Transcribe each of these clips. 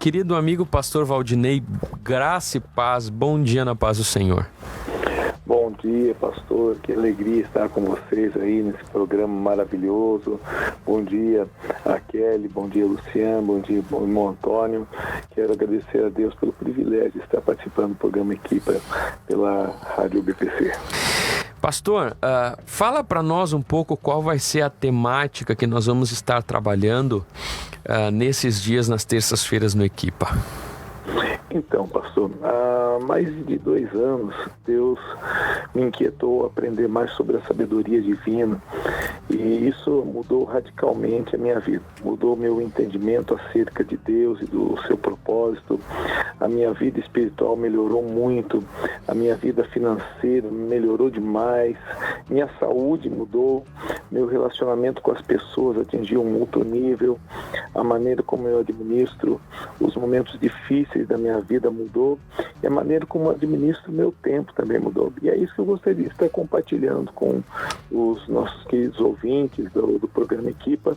querido amigo pastor Valdinei, graça e paz, bom dia na paz do Senhor. Bom dia, pastor, que alegria estar com vocês aí nesse programa maravilhoso. Bom dia a Kelly, bom dia Luciano, bom dia irmão Antônio. Quero agradecer a Deus pelo privilégio de estar participando do programa Equipa pela Rádio BPC. Pastor, fala para nós um pouco qual vai ser a temática que nós vamos estar trabalhando nesses dias, nas terças-feiras no Equipa. Então, pastor, há mais de 2 anos, Deus me inquietou a aprender mais sobre a sabedoria divina e isso mudou radicalmente a minha vida. Mudou o meu entendimento acerca de Deus e do seu propósito. A minha vida espiritual melhorou muito, a minha vida financeira melhorou demais, minha saúde mudou, meu relacionamento com as pessoas atingiu um outro nível, a maneira como eu administro os momentos difíceis da minha vida mudou e a maneira como eu administro o meu tempo também mudou. E é isso que eu gostaria de estar compartilhando com os nossos queridos ouvintes do programa Equipa,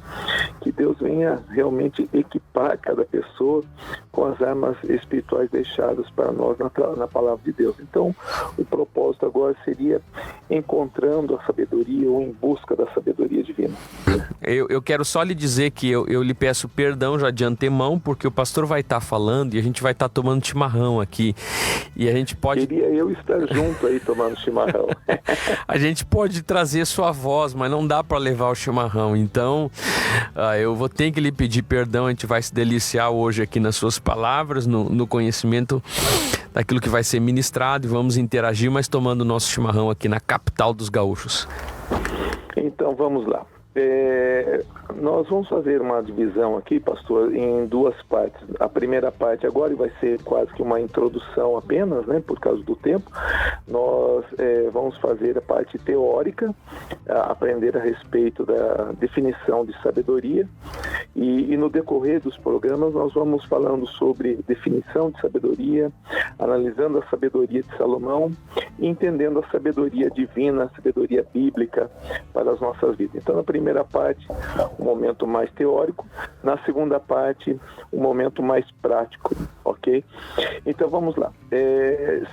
que Deus venha realmente equipar cada pessoa com as armas espirituais deixadas para nós na palavra de Deus. Então, o propósito agora seria encontrando a sabedoria ou em busca da sabedoria divina. Eu quero só lhe dizer que eu lhe peço perdão já de antemão, porque o pastor vai estar falando e a gente vai estar tomando chimarrão aqui. E a gente pode... Queria eu estar junto aí tomando chimarrão. A gente pode trazer sua voz, mas não dá para levar o chimarrão. Então, eu vou ter que lhe pedir perdão. A gente vai se deliciar hoje aqui nas suas palavras, no conhecimento daquilo que vai ser ministrado, e vamos interagir, mas tomando o nosso chimarrão aqui na capital dos gaúchos. Então, vamos lá. Nós vamos fazer uma divisão aqui, pastor, em 2 partes. A primeira parte agora vai ser quase que uma introdução apenas, né, por causa do tempo. Nós vamos fazer a parte teórica, aprender a respeito da definição de sabedoria, e no decorrer dos programas nós vamos falando sobre definição de sabedoria, analisando a sabedoria de Salomão e entendendo a sabedoria divina, a sabedoria bíblica para as nossas vidas. Então, na primeira parte, um momento mais teórico, na segunda parte, um momento mais prático, ok? Então, vamos lá.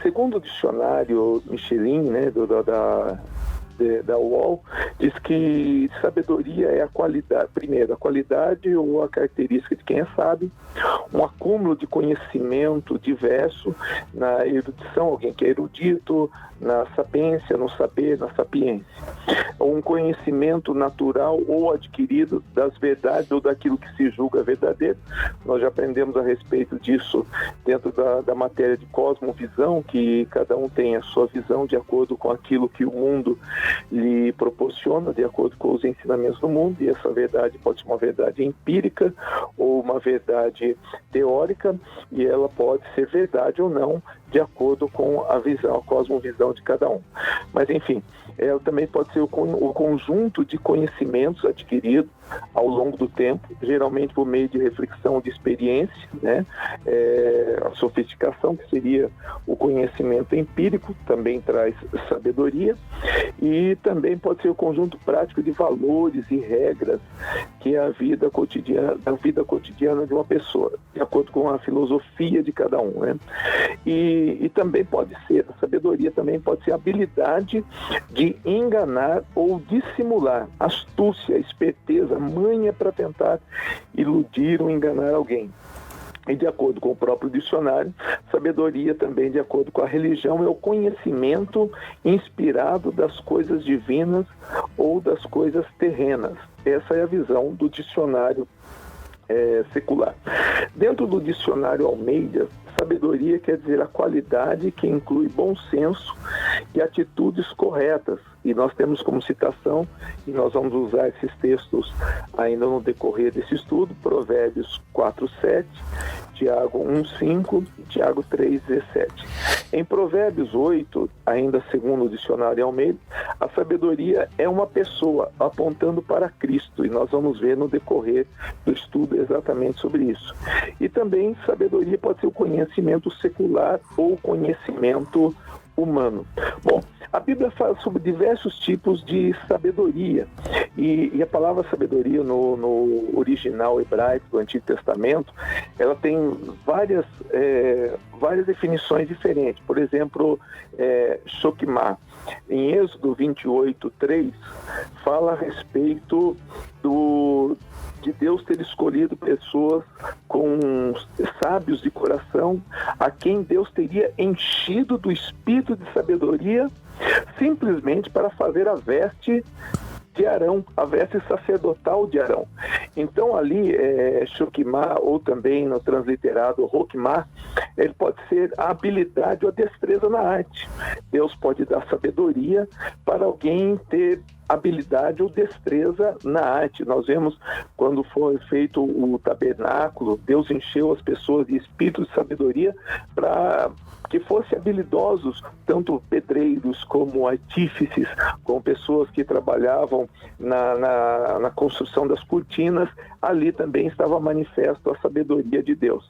Segundo o dicionário Michelin, né, da UOL, diz que sabedoria é a qualidade, primeiro, a qualidade ou a característica de quem é sábio, um acúmulo de conhecimento diverso na erudição, alguém que é erudito, na sapiência, no saber, na sapiência. Um conhecimento natural ou adquirido das verdades ou daquilo que se julga verdadeiro. Nós já aprendemos a respeito disso dentro da matéria de cosmovisão, que cada um tem a sua visão de acordo com aquilo que o mundo lhe proporciona, de acordo com os ensinamentos do mundo, e essa verdade pode ser uma verdade empírica ou uma verdade teórica, e ela pode ser verdade ou não, de acordo com a visão, a cosmovisão de cada um. Mas, enfim, ela também pode ser o conjunto de conhecimentos adquiridos ao longo do tempo, geralmente por meio de reflexão de experiência, né? A sofisticação, que seria o conhecimento empírico, também traz sabedoria, e também pode ser o conjunto prático de valores e regras que é a vida cotidiana de uma pessoa, de acordo com a filosofia de cada um, né? E também pode ser, a sabedoria também pode ser a habilidade de enganar ou dissimular, astúcia, esperteza, manha para tentar iludir ou enganar alguém. E de acordo com o próprio dicionário, sabedoria também, de acordo com a religião, é o conhecimento inspirado das coisas divinas ou das coisas terrenas. Essa é a visão do dicionário secular. Dentro do dicionário Almeida, sabedoria quer dizer a qualidade que inclui bom senso e atitudes corretas. E nós temos como citação, e nós vamos usar esses textos ainda no decorrer desse estudo, Provérbios 4:7, Tiago 1:5 e Tiago 3:17. Em Provérbios 8, ainda segundo o dicionário Almeida, a sabedoria é uma pessoa apontando para Cristo, e nós vamos ver no decorrer do estudo exatamente sobre isso. E também sabedoria pode ser o conhecimento secular ou conhecimento humano. Bom, A Bíblia fala sobre diversos tipos de sabedoria, e a palavra sabedoria no original hebraico do Antigo Testamento, ela tem várias definições diferentes. Por exemplo, Shokimah, em Êxodo 28:3, fala a respeito de Deus ter escolhido pessoas com sábios de coração, a quem Deus teria enchido do espírito de sabedoria, simplesmente para fazer a veste de Arão, a veste sacerdotal de Arão. Então ali, Shokimah, ou também no transliterado Rokimah, ele pode ser a habilidade ou a destreza na arte. Deus pode dar sabedoria para alguém ter habilidade ou destreza na arte. Nós vemos quando foi feito o tabernáculo, Deus encheu as pessoas de espírito de sabedoria para que fossem habilidosos, tanto pedreiros como artífices, como pessoas que trabalhavam na construção das cortinas. Ali também estava manifesto a sabedoria de Deus.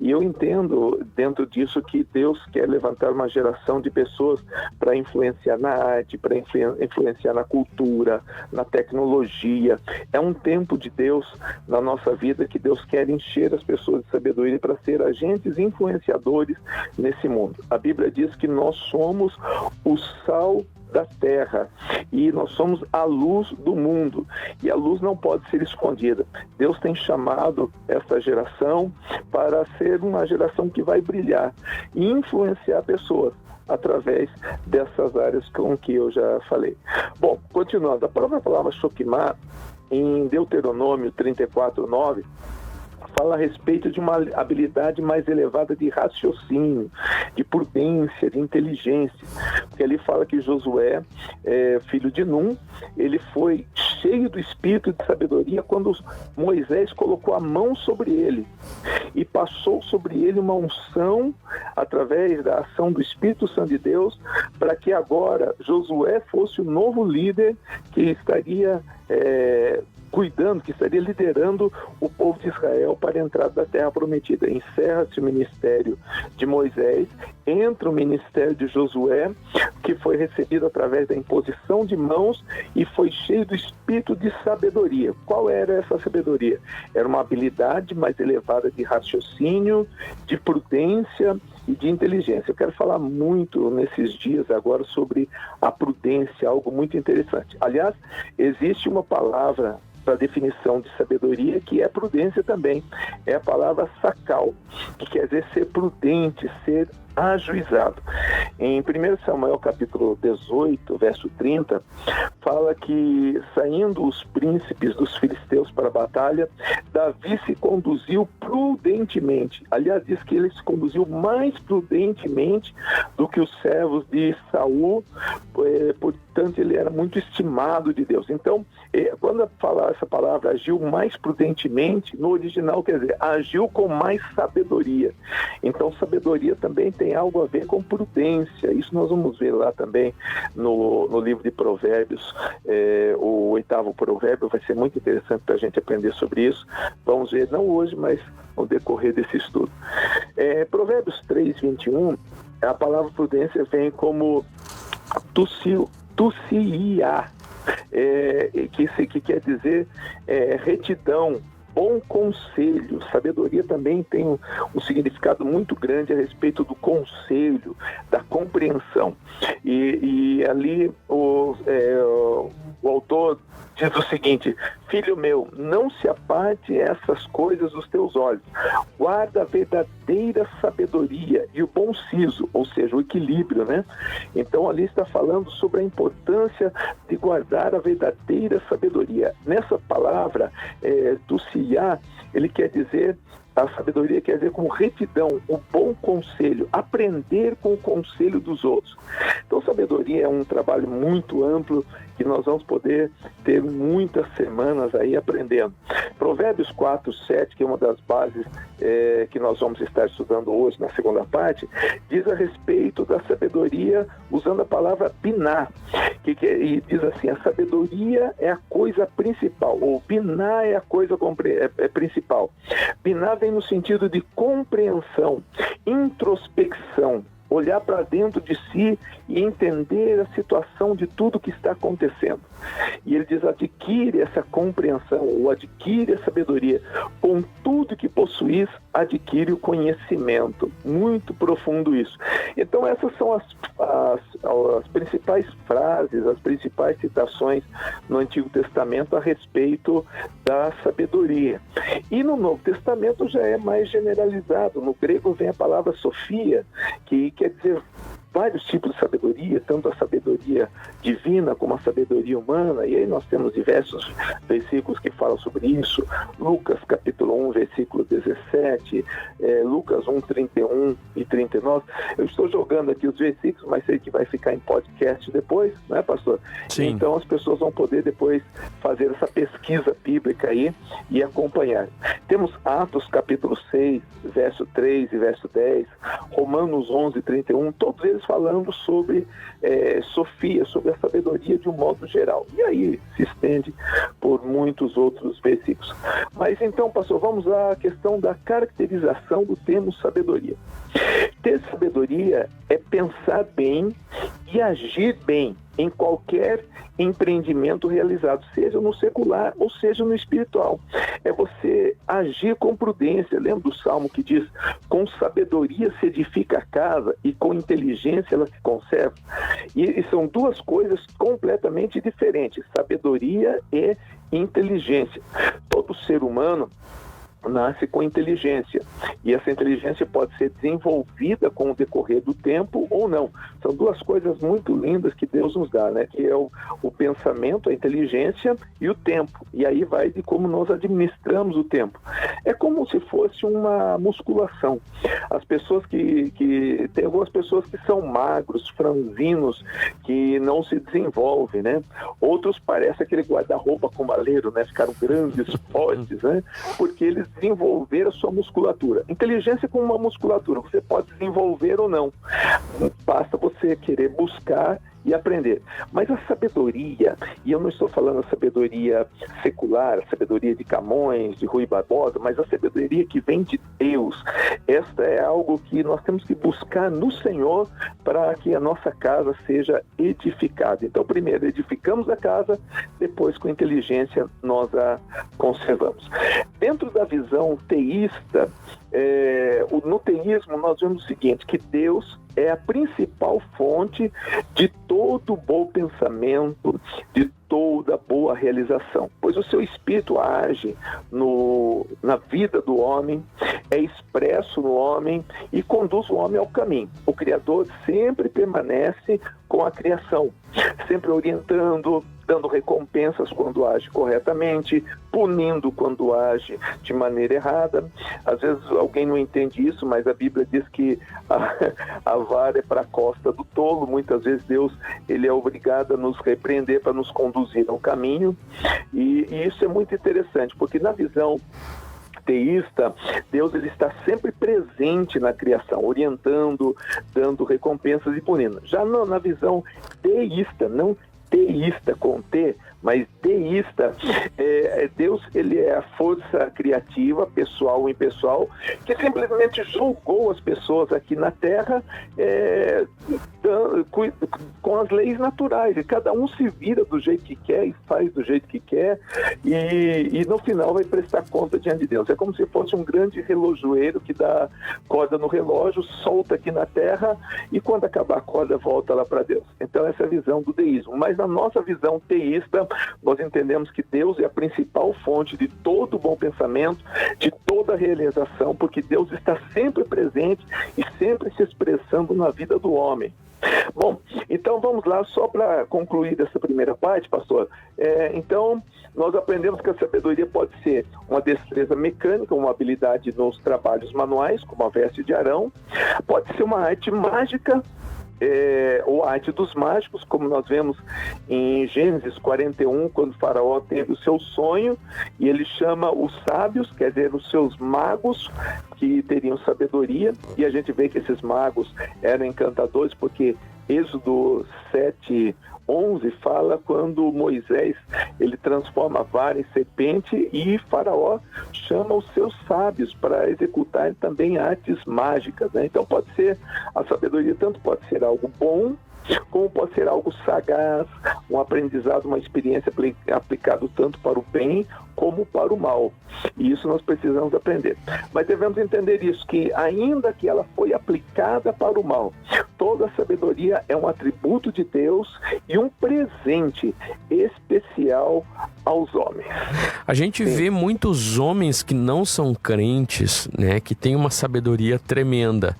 E eu entendo dentro disso que Deus quer levantar uma geração de pessoas para influenciar na arte, para influenciar na cultura, na tecnologia. É um tempo de Deus na nossa vida que Deus quer encher as pessoas de sabedoria para ser agentes influenciadores nesse mundo. A Bíblia diz que nós somos o sal da terra e nós somos a luz do mundo, e a luz não pode ser escondida. Deus tem chamado essa geração para ser uma geração que vai brilhar e influenciar pessoas através dessas áreas com que eu já falei. Bom, continuando, a própria palavra Shokimah, em Deuteronômio 34:9, fala a respeito de uma habilidade mais elevada de raciocínio, de prudência, de inteligência. Porque ali fala que Josué, filho de Num, ele foi cheio do espírito de sabedoria quando Moisés colocou a mão sobre ele e passou sobre ele uma unção através da ação do Espírito Santo de Deus, para que agora Josué fosse o novo líder que estaria cuidando, que estaria liderando o povo de Israel para a entrada da terra prometida. Encerra-se o ministério de Moisés, entra o ministério de Josué, que foi recebido através da imposição de mãos e foi cheio do espírito de sabedoria. Qual era essa sabedoria? Era uma habilidade mais elevada de raciocínio, de prudência e de inteligência. Eu quero falar muito nesses dias agora sobre a prudência, algo muito interessante. Aliás, existe uma palavra para definição de sabedoria que é prudência também. É a palavra sakal, que quer dizer ser prudente, ser ajuizado. Em 1 Samuel capítulo 18, verso 30, fala que, saindo os príncipes dos filisteus para a batalha, Davi se conduziu prudentemente. Aliás, diz que ele se conduziu mais prudentemente do que os servos de Saul, portanto ele era muito estimado de Deus. Então, quando fala essa palavra, agiu mais prudentemente, no original quer dizer, agiu com mais sabedoria. Então, sabedoria também tem algo a ver com prudência. Isso nós vamos ver lá também no livro de Provérbios. O 8º provérbio vai ser muito interessante para a gente aprender sobre isso. Vamos ver, não hoje, mas no decorrer desse estudo. Provérbios 3:21, a palavra prudência vem como tussiá, que quer dizer retidão, bom conselho. Sabedoria também tem um significado muito grande a respeito do conselho, da compreensão. E ali o autor diz o seguinte: filho meu, não se aparte essas coisas dos teus olhos, guarda a verdadeira sabedoria e o bom siso, ou seja, o equilíbrio, né? Então ali está falando sobre a importância de guardar a verdadeira sabedoria. Nessa palavra, tussiá, ele quer dizer, a sabedoria quer dizer como retidão, o bom conselho, aprender com o conselho dos outros. Então, sabedoria é um trabalho muito amplo que nós vamos poder ter muitas semanas aí aprendendo. Provérbios 4:7, que é uma das bases que nós vamos estar estudando hoje na segunda parte, diz a respeito da sabedoria usando a palavra biná, e diz assim: a sabedoria é a coisa principal, ou biná é a coisa principal. Biná vem no sentido de compreensão, introspecção, olhar para dentro de si e entender a situação de tudo que está acontecendo. E ele diz, adquire essa compreensão, ou adquire a sabedoria. Com tudo que possuís, adquire o conhecimento. Muito profundo isso. Então essas são as principais frases, as principais citações no Antigo Testamento a respeito da sabedoria. E no Novo Testamento já é mais generalizado. No grego vem a palavra sofia, que quer dizer vários tipos de sabedoria, tanto a sabedoria divina como a sabedoria humana, e aí nós temos diversos versículos que falam sobre isso. Lucas capítulo 1, versículo 17, Lucas 1, 31 e 39. Eu estou jogando aqui os versículos, mas sei que vai ficar em podcast depois, né, pastor? Sim. Então as pessoas vão poder depois fazer essa pesquisa bíblica aí e acompanhar. Temos Atos capítulo 6, verso 3 e verso 10, Romanos 11, 31, todos eles falando sobre sofia, sobre a sabedoria de um modo geral. E aí se estende por muitos outros versículos. Mas então, pastor, vamos à questão da caracterização do termo sabedoria. Ter sabedoria é pensar bem e agir bem em qualquer empreendimento realizado, seja no secular ou seja no espiritual. É você agir com prudência. Lembra do Salmo que diz, com sabedoria se edifica a casa e com inteligência ela se conserva? E são duas coisas completamente diferentes, sabedoria e inteligência. Todo ser humano nasce com inteligência, e essa inteligência pode ser desenvolvida com o decorrer do tempo ou não. São duas coisas muito lindas que Deus nos dá, né? Que é o pensamento, a inteligência e o tempo. E aí vai de como nós administramos o tempo. É como se fosse uma musculação. As pessoas tem algumas pessoas que são magros, franzinos, que não se desenvolvem, né? Outros parecem aquele guarda-roupa com maleiro, né? Ficaram grandes, fortes, né? Porque eles desenvolver a sua musculatura. Inteligência como uma musculatura, você pode desenvolver ou não. Basta você querer buscar e aprender. Mas a sabedoria, e eu não estou falando a sabedoria secular, a sabedoria de Camões, de Rui Barbosa, mas a sabedoria que vem de Deus, esta é algo que nós temos que buscar no Senhor para que a nossa casa seja edificada. Então, primeiro edificamos a casa, depois com inteligência nós a conservamos. Dentro da visão teísta, no teísmo nós vemos o seguinte, que Deus é a principal fonte de todo bom pensamento, de toda boa realização, pois o seu espírito age na vida do homem, é expresso no homem e conduz o homem ao caminho. O Criador sempre permanece com a criação, sempre orientando, dando recompensas quando age corretamente, punindo quando age de maneira errada. Às vezes alguém não entende isso, mas a Bíblia diz que a vara é para a costa do tolo. Muitas vezes Deus ele é obrigado a nos repreender para nos conduzir ao caminho, e isso é muito interessante, porque na visão teísta, Deus ele está sempre presente na criação, orientando, dando recompensas e punindo. Já na visão deísta, não teísta com T, mas deísta, Deus ele é a força criativa, pessoal ou impessoal, que simplesmente julgou as pessoas aqui na Terra com as leis naturais, e cada um se vira do jeito que quer e faz do jeito que quer, e no final vai prestar conta diante de Deus. É como se fosse um grande relojoeiro que dá corda no relógio, solta aqui na Terra, e quando acabar a corda volta lá para Deus. Então essa é a visão do deísmo. Mas na nossa visão teísta, nós entendemos que Deus é a principal fonte de todo bom pensamento, de toda realização, porque Deus está sempre presente e sempre se expressando na vida do homem. Bom, então vamos lá, só para concluir essa primeira parte, pastor. Então, nós aprendemos que a sabedoria pode ser uma destreza mecânica, uma habilidade nos trabalhos manuais, como a veste de Arão, pode ser uma arte mágica, ou a arte dos mágicos, como nós vemos em Gênesis 41, quando o faraó teve o seu sonho, e ele chama os sábios, quer dizer, os seus magos, que teriam sabedoria, e a gente vê que esses magos eram encantadores, porque Êxodo 7:11 fala quando Moisés ele transforma a vara em serpente e Faraó chama os seus sábios para executar também artes mágicas, né? Então pode ser, a sabedoria tanto pode ser algo bom, como pode ser algo sagaz, um aprendizado, uma experiência aplicado tanto para o bem como para o mal. E isso nós precisamos aprender. Mas devemos entender isso, que ainda que ela foi aplicada para o mal, toda a sabedoria é um atributo de Deus e um presente especial aos homens. A gente vê muitos homens que não são crentes, né, que têm uma sabedoria tremenda.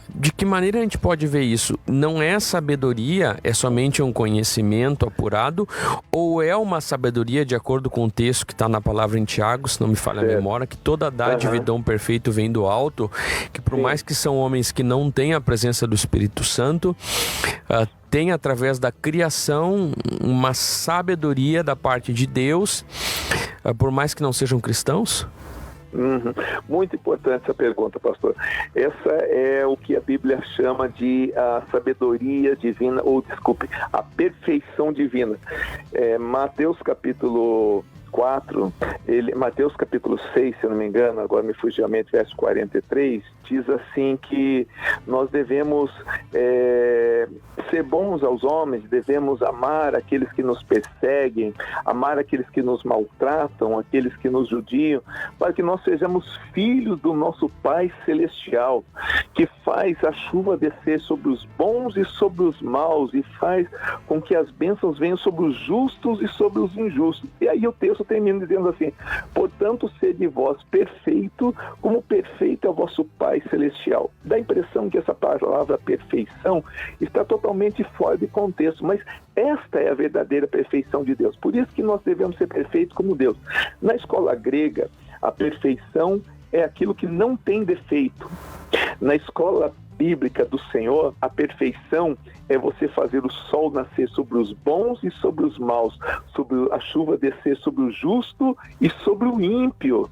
De que maneira a gente pode ver isso? Não é sabedoria, é somente um conhecimento apurado, ou é uma sabedoria de acordo com o texto que está na palavra em Tiago, se não me falha a memória, que toda dádiva e dom perfeito vem do alto, que por mais que são homens que não têm a presença do Espírito Santo, tem através da criação uma sabedoria da parte de Deus, por mais que não sejam cristãos? Muito importante essa pergunta, pastor. Essa é o que a Bíblia chama de a sabedoria divina, ou desculpe, a perfeição divina. Mateus capítulo 4, Mateus capítulo 6, se eu não me engano, agora me fugiu a mente, verso 43, diz assim que nós devemos ser bons aos homens, devemos amar aqueles que nos perseguem, amar aqueles que nos maltratam, aqueles que nos judiam, para que nós sejamos filhos do nosso Pai Celestial, que faz a chuva descer sobre os bons e sobre os maus, e faz com que as bênçãos venham sobre os justos e sobre os injustos. E aí o texto termina dizendo assim: portanto, sede vós perfeito, como perfeito é o vosso Pai Celestial. Dá a impressão que essa palavra perfeição está totalmente fora de contexto, mas esta é a verdadeira perfeição de Deus. Por isso que nós devemos ser perfeitos como Deus. Na escola grega, a perfeição é aquilo que não tem defeito. Na escola bíblica do Senhor, a perfeição é você fazer o sol nascer sobre os bons e sobre os maus, sobre a chuva descer sobre o justo e sobre o ímpio.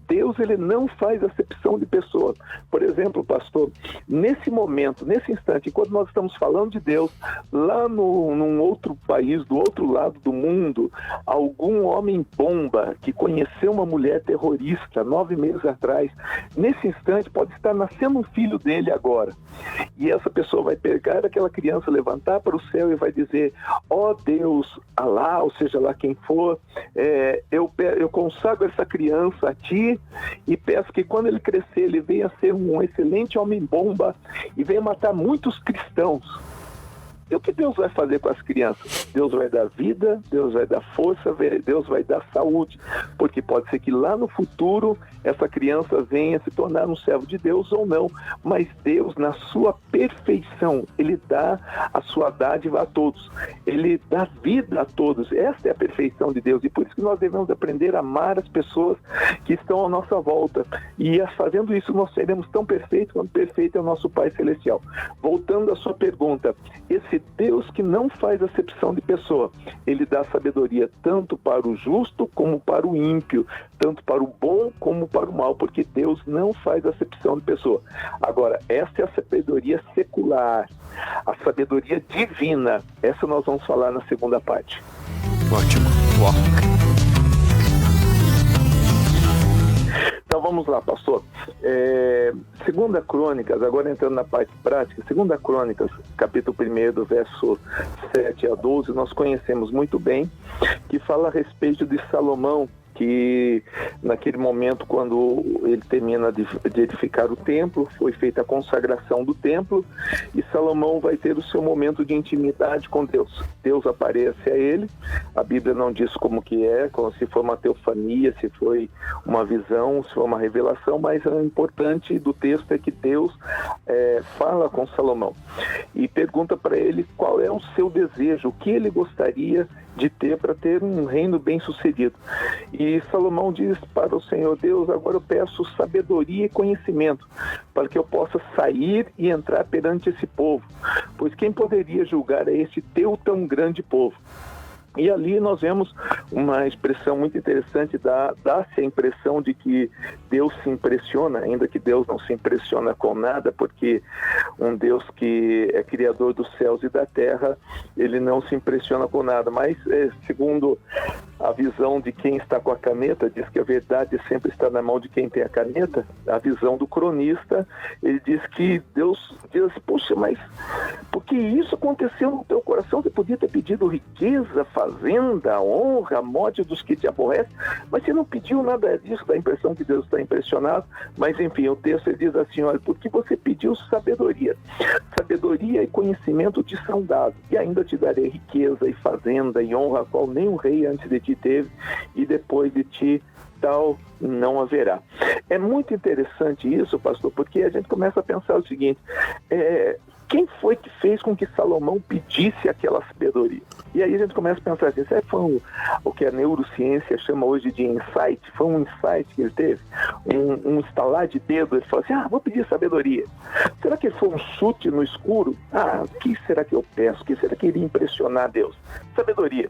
Deus, ele não faz acepção de pessoas. Por exemplo, pastor, nesse momento, nesse instante, enquanto nós estamos falando de Deus, lá num outro país, do outro lado do mundo, algum homem bomba que conheceu uma mulher terrorista 9 meses atrás, nesse instante pode estar nascendo um filho dele agora. E essa pessoa vai pegar aquela criança, levantar para o céu e vai dizer: ó Deus, Alá, ou seja lá quem for, eu consagro essa criança a ti e peço que quando ele crescer ele venha ser um excelente homem-bomba e venha matar muitos cristãos. E o que Deus vai fazer com as crianças? Deus vai dar vida, Deus vai dar força, Deus vai dar saúde, porque pode ser que lá no futuro essa criança venha se tornar um servo de Deus ou não, mas Deus, na sua perfeição, Ele dá a sua dádiva a todos, Ele dá vida a todos. Esta é a perfeição de Deus, e por isso que nós devemos aprender a amar as pessoas que estão à nossa volta, e fazendo isso nós seremos tão perfeitos quanto perfeito é o nosso Pai Celestial. Voltando à sua pergunta, esse Deus que não faz acepção de pessoa, Ele dá sabedoria tanto para o justo como para o ímpio, tanto para o bom como para o mal, porque Deus não faz acepção de pessoa. Agora, essa é a sabedoria secular, a sabedoria divina. Essa nós vamos falar na segunda parte. Ótimo. Uau. Então vamos lá, pastor. Segunda Crônicas, agora entrando na parte prática, Segunda Crônicas, capítulo 1, do verso 7 a 12, nós conhecemos muito bem, que fala a respeito de Salomão, que naquele momento, quando ele termina de edificar o templo, foi feita a consagração do templo, e Salomão vai ter o seu momento de intimidade com Deus. Deus aparece a ele, a Bíblia não diz como que é, como se foi uma teofania, se foi uma visão, se foi uma revelação, mas o importante do texto é que Deus fala com Salomão e pergunta para ele qual é o seu desejo, o que ele gostaria de ter para ter um reino bem sucedido. E Salomão diz para o Senhor: Deus, agora eu peço sabedoria e conhecimento para que eu possa sair e entrar perante esse povo, pois quem poderia julgar a esse teu tão grande povo? E ali nós vemos uma expressão muito interessante, dá-se a impressão de que Deus se impressiona, ainda que Deus não se impressiona com nada, porque um Deus que é criador dos céus e da terra, ele não se impressiona com nada. Mas, segundo a visão de quem está com a caneta, diz que a verdade sempre está na mão de quem tem a caneta. A visão do cronista, ele diz que Deus diz assim, poxa, mas por que isso aconteceu no teu coração? Você podia ter pedido riqueza, fazenda, honra, morte dos que te aborrecem, mas você não pediu nada disso. Dá a impressão que Deus está impressionado, mas enfim, o texto ele diz assim, olha, porque você pediu sabedoria e conhecimento te são dados, e ainda te darei riqueza e fazenda e honra, a qual nem o rei antes de ti teve, e depois de ti tal não haverá. É muito interessante isso, pastor, porque a gente começa a pensar o seguinte, quem foi que fez com que Salomão pedisse aquela sabedoria? E aí a gente começa a pensar assim, será que foi o que a neurociência chama hoje de insight? Foi um insight que ele teve? Um estalar de dedo, ele falou assim, vou pedir sabedoria. Será que foi um chute no escuro? O que será que eu peço? O que será que iria impressionar Deus? Sabedoria.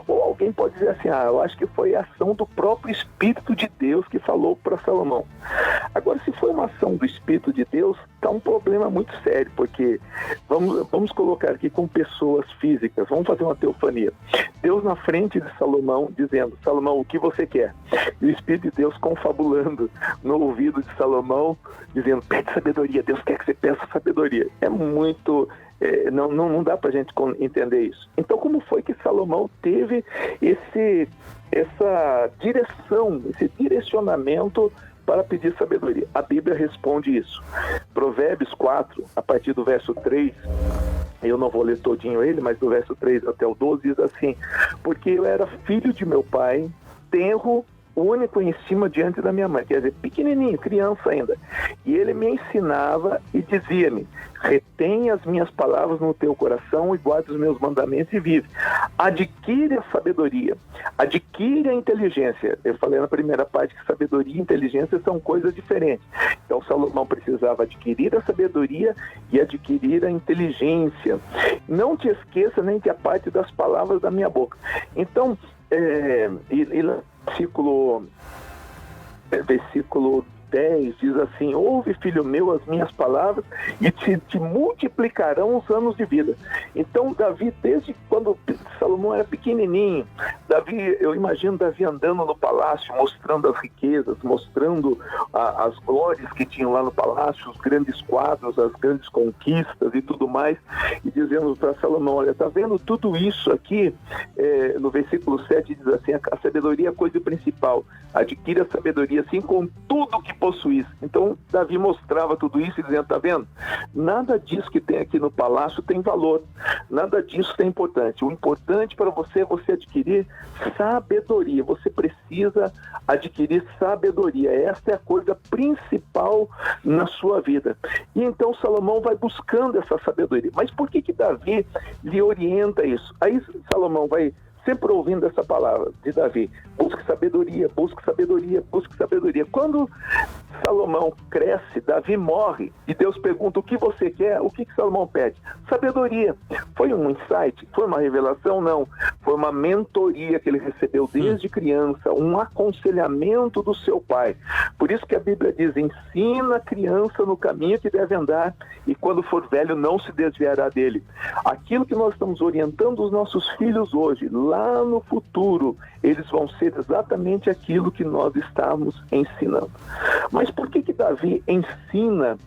Ou alguém pode dizer assim, eu acho que foi a ação do próprio Espírito de Deus que falou para Salomão. Agora, se foi uma ação do Espírito de Deus, está um problema muito sério, porque vamos colocar aqui com pessoas físicas, vamos fazer uma teofania. Deus na frente de Salomão, dizendo, Salomão, o que você quer? E o Espírito de Deus confabulando no ouvido de Salomão, dizendo, pede sabedoria, Deus quer que você peça sabedoria. É muito... Não dá para a gente entender isso. Então, como foi que Salomão teve essa direção, esse direcionamento para pedir sabedoria? A Bíblia responde isso. Provérbios 4, a partir do verso 3, eu não vou ler todinho ele, mas do verso 3 até o 12 diz assim, porque eu era filho de meu pai, tenro, único em cima diante da minha mãe, quer dizer, pequenininho, criança ainda. E ele me ensinava e dizia-me, retém as minhas palavras no teu coração e guarda os meus mandamentos e vive. Adquire a sabedoria, adquire a inteligência. Eu falei na primeira parte que sabedoria e inteligência são coisas diferentes. Então Salomão precisava adquirir a sabedoria e adquirir a inteligência. Não te esqueça nem te aparte das palavras da minha boca. Então, versículo 10 diz assim, ouve, filho meu, as minhas palavras e te multiplicarão os anos de vida. Então Davi, desde quando Salomão era pequenininho, eu imagino Davi andando no palácio, mostrando as riquezas, mostrando as glórias que tinham lá no palácio, os grandes quadros, as grandes conquistas e tudo mais, e dizendo para Salomão, olha, tá vendo tudo isso aqui? No versículo 7 diz assim, a sabedoria é a coisa principal, adquire a sabedoria assim com tudo que possuís. Então Davi mostrava tudo isso e dizendo, tá vendo? Nada disso que tem aqui no palácio tem valor, nada disso é importante. O importante para você é você adquirir sabedoria. Você precisa adquirir sabedoria. Essa é a coisa principal na sua vida. E então Salomão vai buscando essa sabedoria. Mas por que Davi lhe orienta isso? Aí Salomão vai sempre ouvindo essa palavra de Davi, busque sabedoria, busque sabedoria, busque sabedoria. Quando Salomão cresce, Davi morre, e Deus pergunta, o que você quer? O que Salomão pede? Sabedoria. Foi um insight? Foi uma revelação? Não. Foi uma mentoria que ele recebeu desde criança, um aconselhamento do seu pai. Por isso que a Bíblia diz, ensina a criança no caminho que deve andar, e quando for velho não se desviará dele. Aquilo que nós estamos orientando os nossos filhos hoje, lá no futuro, eles vão ser exatamente aquilo que nós estamos ensinando. Mas por que Davi ensina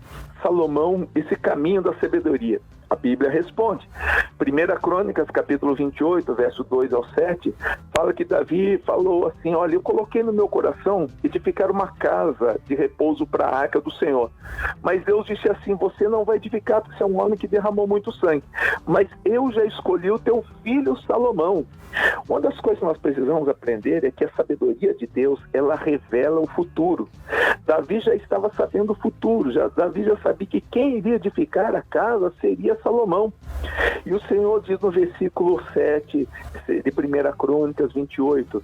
Salomão esse caminho da sabedoria? A Bíblia responde. 1 Crônicas, capítulo 28, verso 2 ao 7, fala que Davi falou assim, olha, eu coloquei no meu coração edificar uma casa de repouso para a arca do Senhor. Mas Deus disse assim, você não vai edificar porque você é um homem que derramou muito sangue. Mas eu já escolhi o teu filho Salomão. Uma das coisas que nós precisamos aprender é que a sabedoria de Deus, ela revela o futuro. Davi já estava sabendo o futuro, Davi já sabia que quem iria edificar a casa seria Salomão. E o Senhor diz no versículo 7 de 1 Crônicas 28,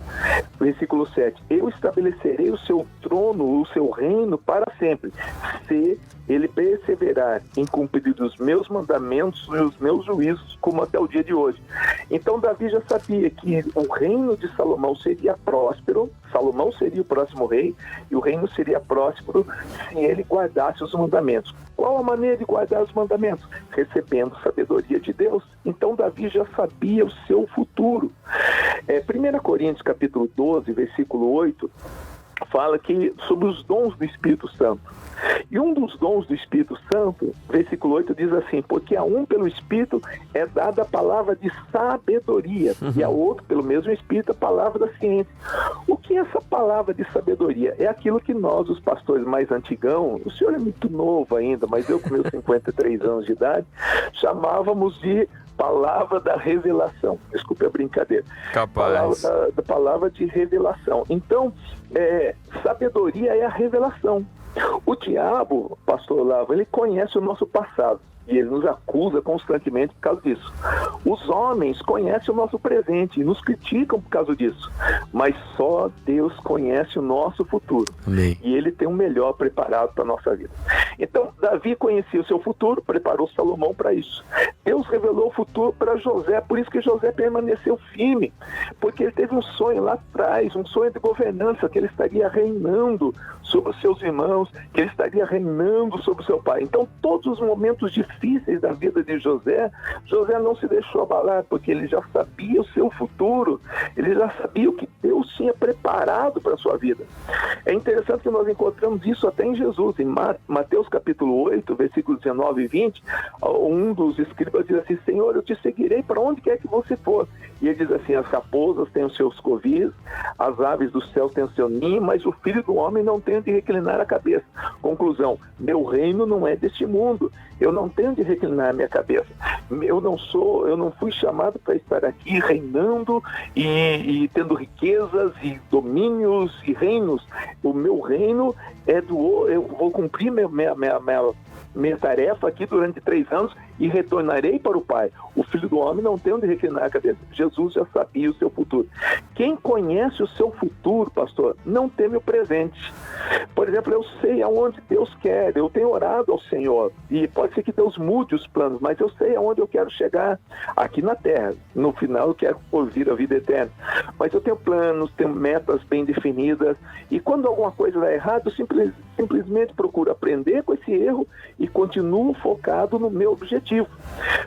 versículo 7, eu estabelecerei o seu trono, o seu reino para sempre, se ele perseverar em cumprir os meus mandamentos e os meus juízos, como até o dia de hoje. Então Davi já sabia que o reino de Salomão seria próspero, Salomão seria o próximo rei, e o reino seria próspero se ele guardasse os mandamentos. Qual a maneira de guardar os mandamentos? Recebendo sabedoria de Deus. Então Davi já sabia o seu futuro. 1 Coríntios capítulo 12, versículo 8, fala que sobre os dons do Espírito Santo. E um dos dons do Espírito Santo, versículo 8, diz assim, porque a um pelo Espírito é dada a palavra de sabedoria, e a outro pelo mesmo Espírito a palavra da ciência. O que é essa palavra de sabedoria? É aquilo que nós, os pastores mais antigão, o senhor é muito novo ainda, mas eu com meus 53 anos de idade, chamávamos de palavra da revelação. Desculpe a brincadeira. Capaz. Palavra de revelação. Então, sabedoria é a revelação. O diabo, pastor Olavo, ele conhece o nosso passado e ele nos acusa constantemente por causa disso. Os homens conhecem o nosso presente e nos criticam por causa disso, mas só Deus conhece o nosso futuro. Amém. E ele tem o melhor preparado para a nossa vida. Então, Davi conhecia o seu futuro, preparou Salomão para isso. Deus revelou o futuro para José, por isso que José permaneceu firme, porque ele teve um sonho lá atrás, um sonho de governança, que ele estaria reinando sobre os seus irmãos, que ele estaria reinando sobre o seu pai. Então, todos os momentos difíceis da vida de José, José não se deixou abalar, porque ele já sabia o seu futuro, ele já sabia o que Deus tinha preparado para a sua vida. É interessante que nós encontramos isso até em Jesus, em Mateus capítulo 8, versículos 19 e 20, um dos escribas diz assim, Senhor, eu te seguirei para onde quer que você for. E ele diz assim, as raposas têm os seus covis, as aves do céu têm o seu ninho, mas o filho do homem não tem de reclinar a cabeça. Conclusão, meu reino não é deste mundo, eu não tenho de reclinar a minha cabeça. Eu não fui chamado para estar aqui reinando e tendo riquezas e domínios e reinos. O meu reino eu vou cumprir minha tarefa aqui durante 3 anos e retornarei para o Pai. O Filho do Homem não tem onde reclinar a cabeça. Jesus já sabia o seu futuro. Quem conhece o seu futuro, pastor, não teme o presente. Por exemplo, eu sei aonde Deus quer, eu tenho orado ao Senhor, e pode ser que Deus mude os planos, mas eu sei aonde eu quero chegar aqui na Terra. No final eu quero ouvir a vida eterna. Mas eu tenho planos, tenho metas bem definidas, e quando alguma coisa dá errado, eu simplesmente procuro aprender com esse erro e continuo focado no meu objetivo.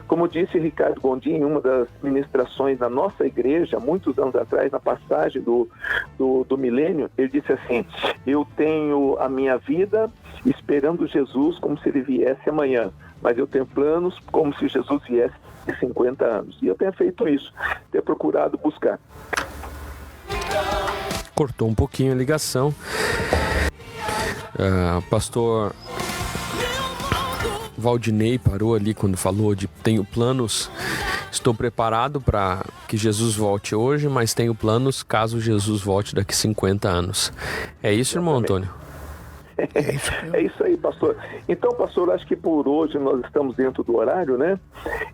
Como disse Ricardo Gondim em uma das ministrações da nossa igreja, muitos anos atrás, na passagem do milênio, ele disse assim, eu tenho a minha vida esperando Jesus como se ele viesse amanhã, mas eu tenho planos como se Jesus viesse em 50 anos. E eu tenho feito isso, tenho procurado buscar. Cortou um pouquinho a ligação. Pastor Valdinei parou ali quando falou de tenho planos, estou preparado para que Jesus volte hoje, mas tenho planos caso Jesus volte daqui 50 anos. É isso, irmão Antônio? É isso aí, pastor. Então, pastor, acho que por hoje nós estamos dentro do horário, né?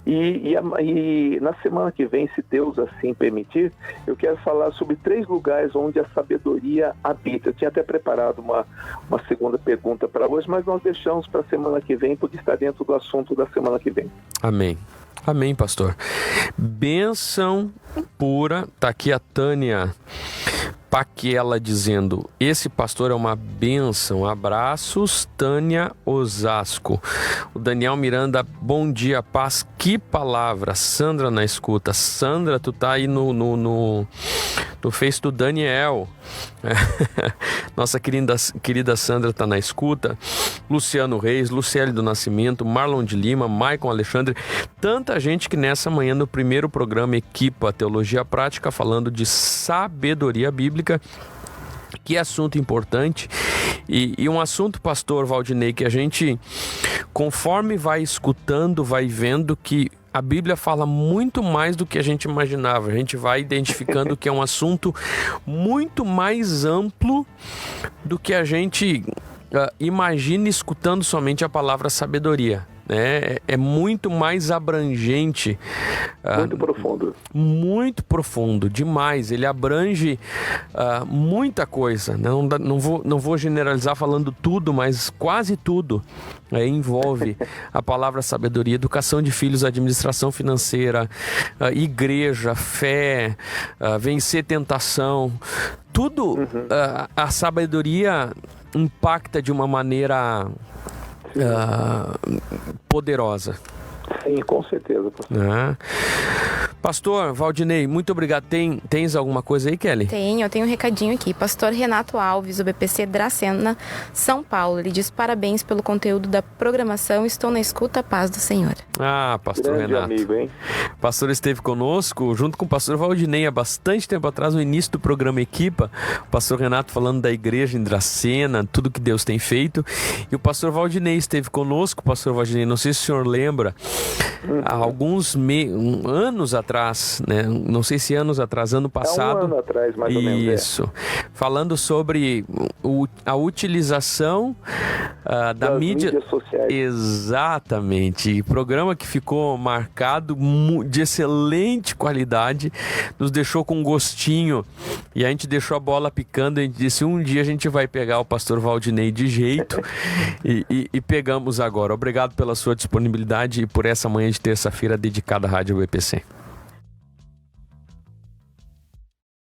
E na semana que vem, se Deus assim permitir, eu quero falar sobre 3 lugares onde a sabedoria habita. Eu tinha até preparado uma segunda pergunta para hoje, mas nós deixamos para a semana que vem, porque está dentro do assunto da semana que vem. Amém. Amém, pastor. Bênção pura. Tá aqui a Tânia Paquiela dizendo, esse pastor é uma bênção. Abraços, Tânia Osasco. O Daniel Miranda, bom dia, paz. Que palavra. Sandra na escuta. Sandra, tu tá aí no Face do Daniel. Nossa querida Sandra tá na escuta. Luciano Reis, Luciele do Nascimento, Marlon de Lima, Maicon Alexandre. Tanta gente que nessa manhã no primeiro programa Equipa Teologia Prática falando de sabedoria bíblica. Que assunto importante e um assunto, pastor Valdinei, que a gente, conforme vai escutando, vai vendo que a Bíblia fala muito mais do que a gente imaginava. A gente vai identificando que é um assunto muito mais amplo do que a gente imagina escutando somente a palavra sabedoria. né, é muito mais abrangente. Muito profundo. Muito profundo, demais. Ele abrange muita coisa, né? Não vou generalizar falando tudo, mas quase tudo. Envolve a palavra sabedoria, educação de filhos, administração financeira, igreja, fé, vencer tentação. Tudo a sabedoria impacta de uma maneira poderosa. Sim, com certeza, pastor. Pastor Valdinei, muito obrigado. Tens alguma coisa aí, Kelly? Eu tenho um recadinho aqui. Pastor Renato Alves, do BPC Dracena, São Paulo. Ele diz: parabéns pelo conteúdo da programação. Estou na escuta, paz do Senhor. Pastor Grande Renato. amigo, hein? O pastor esteve conosco, junto com o pastor Valdinei, há bastante tempo atrás, no início do programa Equipa. O pastor Renato falando da igreja em Dracena, tudo que Deus tem feito. E o pastor Valdinei esteve conosco. Pastor Valdinei, não sei se o senhor lembra, há alguns anos atrás, né? Não sei se anos atrás, ano passado. Há um ano atrás, mais ou menos. Isso. Falando sobre a utilização da mídias sociais. Exatamente. Programa que ficou marcado, de excelente qualidade, nos deixou com um gostinho, e a gente deixou a bola picando. A gente disse: um dia a gente vai pegar o pastor Valdinei de jeito. e pegamos agora. Obrigado pela sua disponibilidade e por essa manhã de terça-feira dedicada à Rádio BPC.